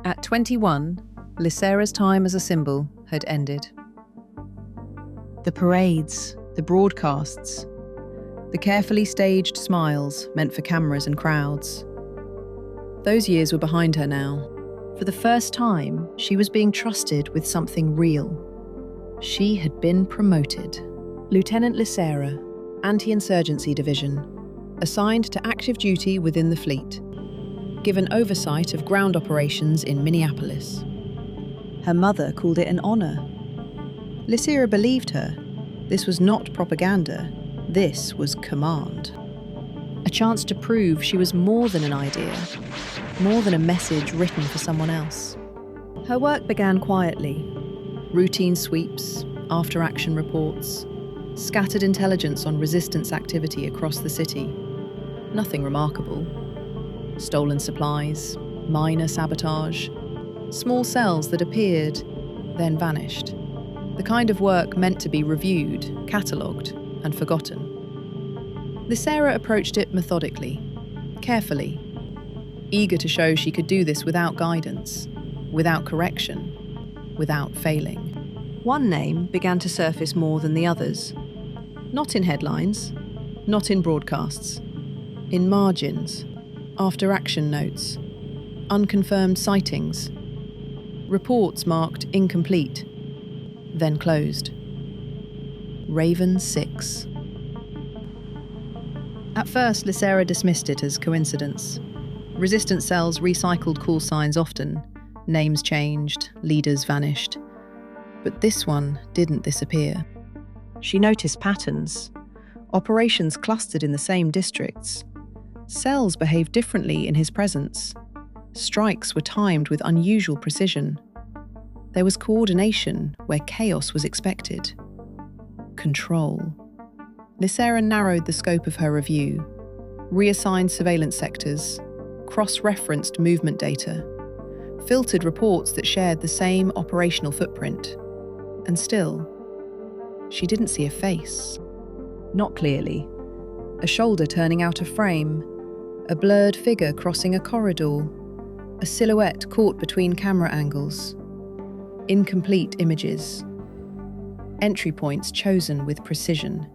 At 21, Lysera's time as a symbol had ended. The parades, the broadcasts, the carefully staged smiles meant for cameras and crowds. Those years were behind her now. For the first time, she was being trusted with something real. She had been promoted. Lieutenant Lysera, Anti-Insurgency Division, assigned to active duty within the fleet, given oversight of ground operations in Minneapolis. Her mother called it an honor. Lysera believed her. This was not propaganda. This was command. A chance to prove she was more than an idea, more than a message written for someone else. Her work began quietly. Routine sweeps, after-action reports, scattered intelligence on resistance activity across the city. Nothing remarkable. Stolen supplies, minor sabotage, small cells that appeared, then vanished. The kind of work meant to be reviewed, catalogued, and forgotten. Lysera approached it methodically, carefully, eager to show she could do this without guidance, without correction, without failing. One name began to surface more than the others. Not in headlines, not in broadcasts, in margins, after-action notes, unconfirmed sightings, reports marked incomplete, then closed. Raven 6. At first, Lysera dismissed it as coincidence. Resistance cells recycled call signs often, names changed, leaders vanished. But this one didn't disappear. She noticed patterns. Operations clustered in the same districts. Cells behaved differently in his presence. Strikes were timed with unusual precision. There was coordination where chaos was expected. Control. Lysera narrowed the scope of her review, reassigned surveillance sectors, cross-referenced movement data, filtered reports that shared the same operational footprint. And still, she didn't see a face. Not clearly. A shoulder turning out of frame, a blurred figure crossing a corridor, a silhouette caught between camera angles. Incomplete images. Entry points chosen with precision.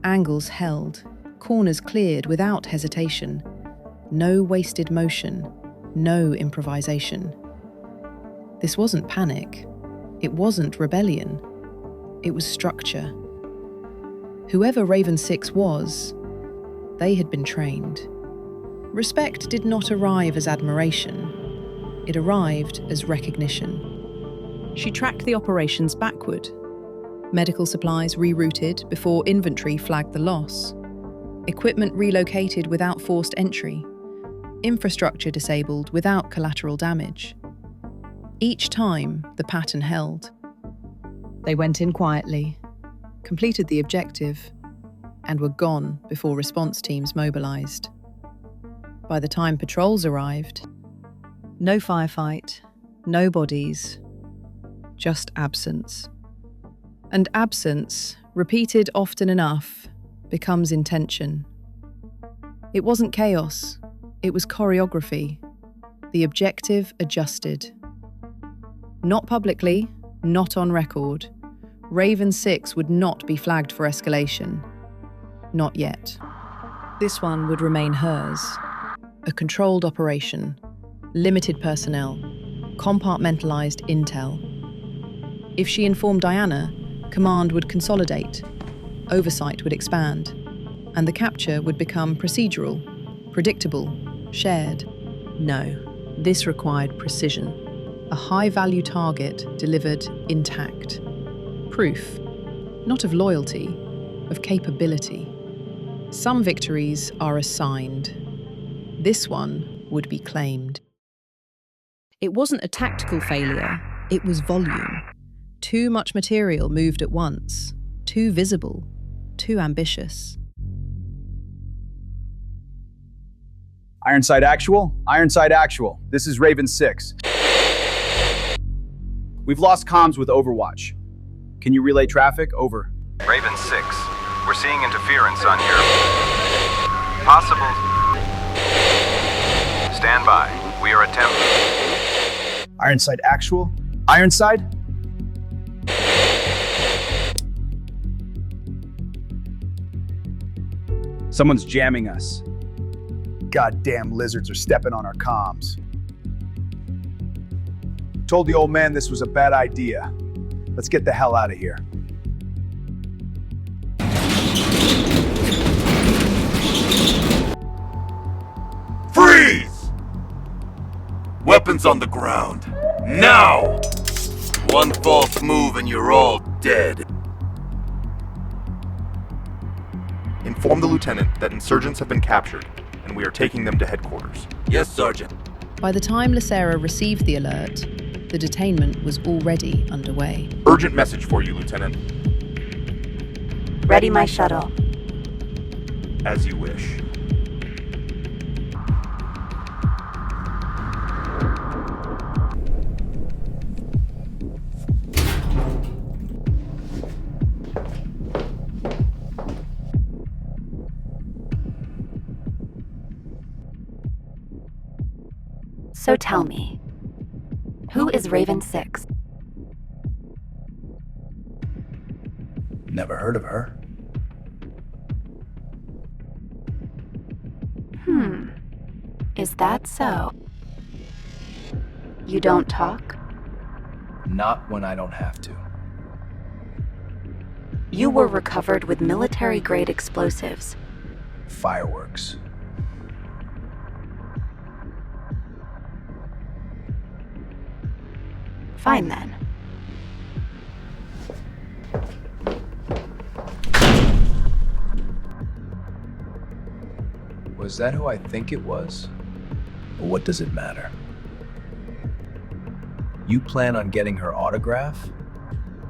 Angles held, corners cleared without hesitation. No wasted motion, no improvisation. This wasn't panic. It wasn't rebellion. It was structure. Whoever Raven 6 was, they had been trained. Respect did not arrive as admiration. It arrived as recognition. She tracked the operations backward. Medical supplies rerouted before inventory flagged the loss. Equipment relocated without forced entry. Infrastructure disabled without collateral damage. Each time, the pattern held. They went in quietly, completed the objective, and were gone before response teams mobilized. By the time patrols arrived, no firefight, no bodies, just absence. And absence, repeated often enough, becomes intention. It wasn't chaos, it was choreography. The objective adjusted. Not publicly, not on record. Raven 6 would not be flagged for escalation. Not yet. This one would remain hers. A controlled operation, limited personnel, compartmentalized intel. If she informed Diana, command would consolidate, oversight would expand, and the capture would become procedural, predictable, shared. No, this required precision. A high-value target delivered intact. Proof, not of loyalty, of capability. Some victories are assigned. This one would be claimed. It wasn't a tactical failure, it was volume. Too much material moved at once, too visible, too ambitious. Ironside Actual, Ironside Actual. This is Raven 6. We've lost comms with Overwatch. Can you relay traffic? Over. Raven 6, we're seeing interference on your... Possible... Stand by. We are attempting... Ironside actual? Ironside? Someone's jamming us. Goddamn lizards are stepping on our comms. Told the old man this was a bad idea. Let's get the hell out of here. Freeze! Weapons on the ground. Now! One false move and you're all dead. Inform the lieutenant that insurgents have been captured, and we are taking them to headquarters. Yes, Sergeant. By the time Lysera received the alert, the detainment was already underway. Urgent message for you, Lieutenant. Ready my shuttle. As you wish. So tell me, who is Raven 6? Never heard of her. Is that so? You don't talk? Not when I don't have to. You were recovered with military-grade explosives. Fireworks. Fine then. Was that who I think it was? Or what does it matter? You plan on getting her autograph?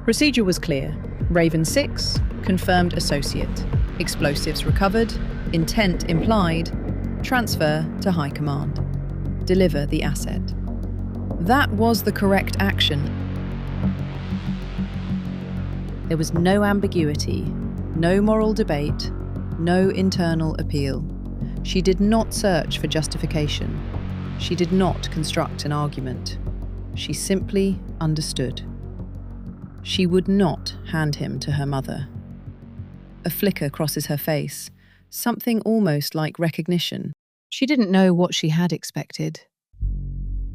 Procedure was clear. Raven 6, confirmed associate. Explosives recovered, intent implied, transfer to high command. Deliver the asset. That was the correct action. There was no ambiguity, no moral debate, no internal appeal. She did not search for justification. She did not construct an argument. She simply understood. She would not hand him to her mother. A flicker crosses her face, something almost like recognition. She didn't know what she had expected,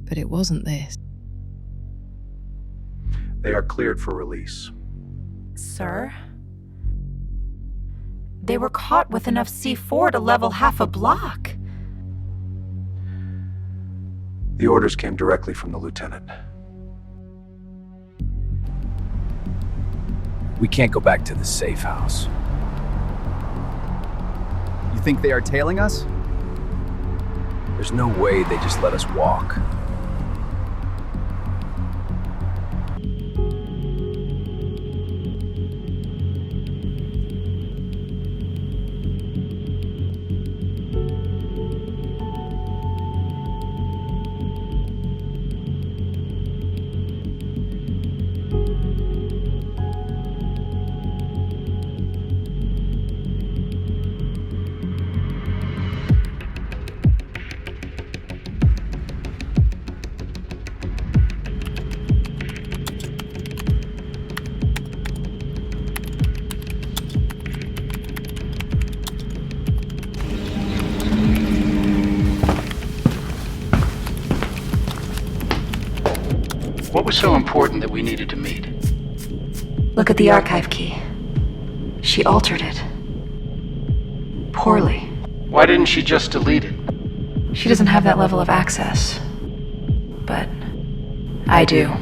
but it wasn't this. They are cleared for release. Sir? They were caught with enough C4 to level half a block. The orders came directly from the lieutenant. We can't go back to the safe house. You think they are tailing us? There's no way they just let us walk. What was so important that we needed to meet? Look at the archive key. She altered it. Poorly. Why didn't she just delete it? She doesn't have that level of access. But I do.